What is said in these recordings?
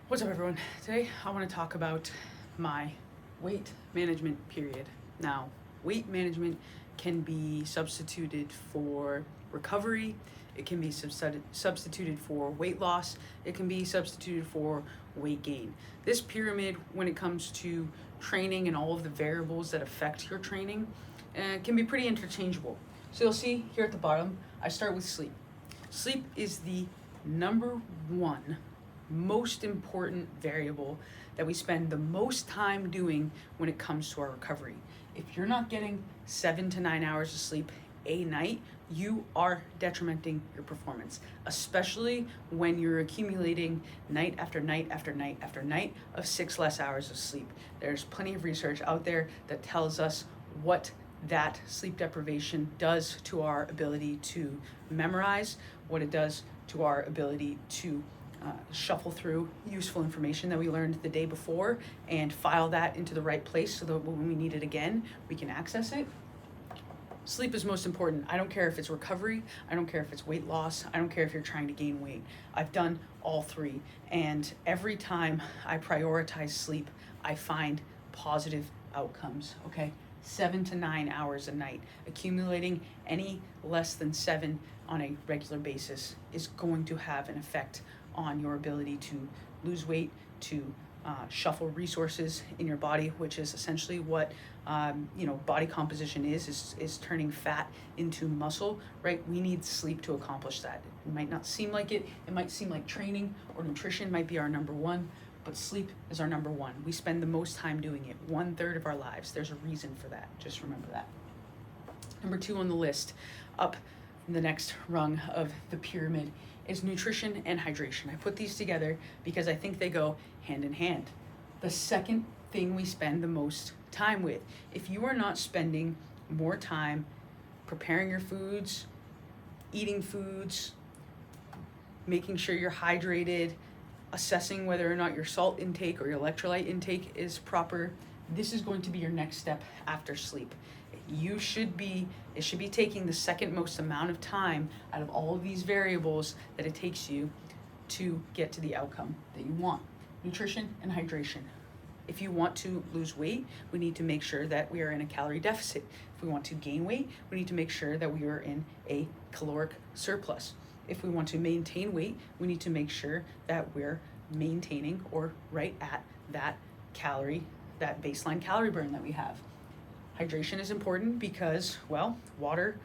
What's up, everyone? Today I want to talk about my weight management period. Now, weight management can be substituted for recovery, it can be substituted for weight loss, it can be substituted for weight gain. This pyramid, when it comes to training and all of the variables that affect your training, can be pretty interchangeable. So you'll see here at the bottom, I start with sleep. Sleep is the number one most important variable that we spend the most time doing when it comes to our recovery. If you're not getting 7 to 9 hours of sleep a night, you are detrimenting your performance, especially when you're accumulating night after night after night after night of 6 less hours of sleep. There's plenty of research out there that tells us what that sleep deprivation does to our ability to memorize, what it does to our ability to shuffle through useful information that we learned the day before and file that into the right place so that when we need it again, we can access it. Sleep is most important. I don't care if it's recovery, I don't care if it's weight loss, I don't care if you're trying to gain weight. I've done all three, and every time I prioritize sleep, I find positive outcomes, okay? 7 to 9 hours a night. Accumulating any less than 7 on a regular basis is going to have an effect on your ability to lose weight, to shuffle resources in your body, which is essentially what body composition is turning fat into muscle, right? We need sleep to accomplish that. It might not seem like it. It might seem like training or nutrition might be our number one, but sleep is our number one. We spend the most time doing it, 1/3 of our lives. There's a reason for that. Just remember that. Number 2 on the list, up the next rung of the pyramid, is nutrition and hydration. I put these together because I think they go hand in hand. The second thing we spend the most time with. If you are not spending more time preparing your foods, eating foods, making sure you're hydrated, assessing whether or not your salt intake or your electrolyte intake is proper, this is going to be your next step after sleep. It should be taking the second most amount of time out of all of these variables that it takes you to get to the outcome that you want. Nutrition and hydration. If you want to lose weight, we need to make sure that we are in a calorie deficit. If we want to gain weight, we need to make sure that we are in a caloric surplus. If we want to maintain weight, we need to make sure that we're maintaining or right at that baseline calorie burn that we have. Hydration is important because, well, water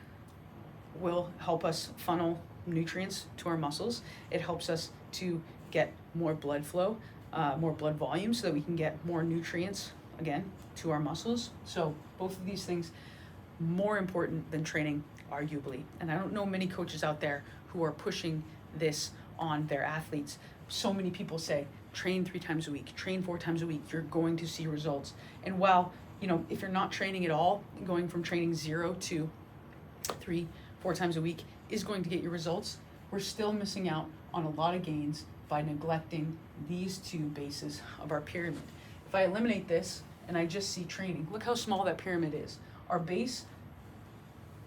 will help us funnel nutrients to our muscles. It helps us to get more blood flow, more blood volume, so that we can get more nutrients, again, to our muscles. So both of these things, more important than training, arguably. And I don't know many coaches out there who are pushing this on their athletes. So many people say, train 3 times a week, train 4 times a week, you're going to see results. And while if you're not training at all, going from training 0 to 3, 4 times a week is going to get you results, we're still missing out on a lot of gains by neglecting these 2 bases of our pyramid. If I eliminate this and I just see training, look how small that pyramid is. Our base,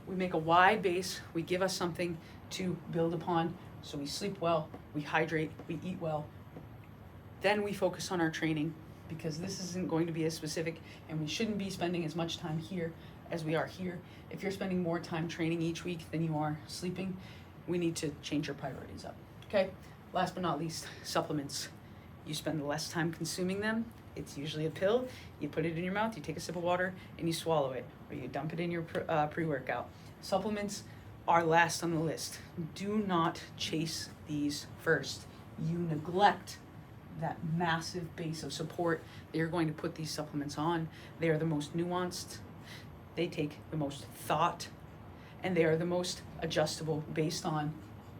we make a wide base, we give us something to build upon, so we sleep well, we hydrate, we eat well. Then we focus on our training, because this isn't going to be as specific, and we shouldn't be spending as much time here as we are here. If you're spending more time training each week than you are sleeping, we need to change your priorities up, okay? Last but not least, supplements. You spend less time consuming them. It's usually a pill. You put it in your mouth, you take a sip of water, and you swallow it, or you dump it in your pre-workout. Supplements are last on the list. Do not chase these first. You neglect that massive base of support that you're going to put these supplements on. They are the most nuanced, they take the most thought, and they are the most adjustable based on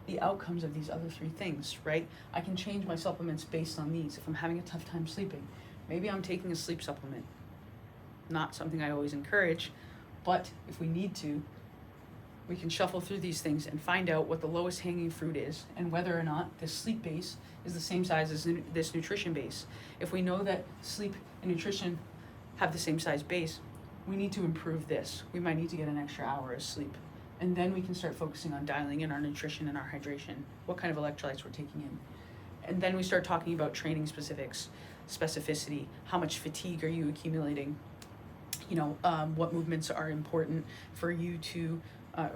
the outcomes of these other 3 things, right? I can change my supplements based on these. If I'm having a tough time sleeping, maybe I'm taking a sleep supplement. Not something I always encourage, but if we need to, we can shuffle through these things and find out what the lowest hanging fruit is and whether or not this sleep base is the same size as this nutrition base. If we know that sleep and nutrition have the same size base, we need to improve this. We might need to get an extra hour of sleep. And then we can start focusing on dialing in our nutrition and our hydration, what kind of electrolytes we're taking in. And then we start talking about training specifics, specificity, how much fatigue are you accumulating, what movements are important for you to,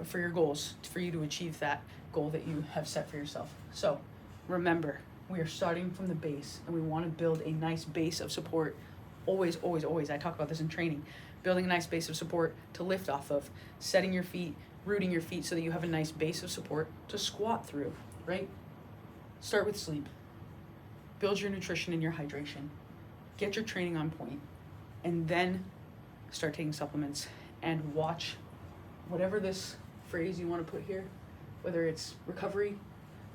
for your goals, for you to achieve that goal that you have set for yourself. So remember, we are starting from the base and we want to build a nice base of support. Always, always, always. I talk about this in training. Building a nice base of support to lift off of, setting your feet, rooting your feet so that you have a nice base of support to squat through, right? Start with sleep. Build your nutrition and your hydration. Get your training on point. And then start taking supplements and watch whatever this phrase you want to put here, whether it's recovery,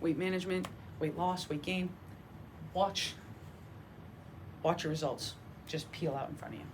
weight management, weight loss, weight gain, watch your results just peel out in front of you.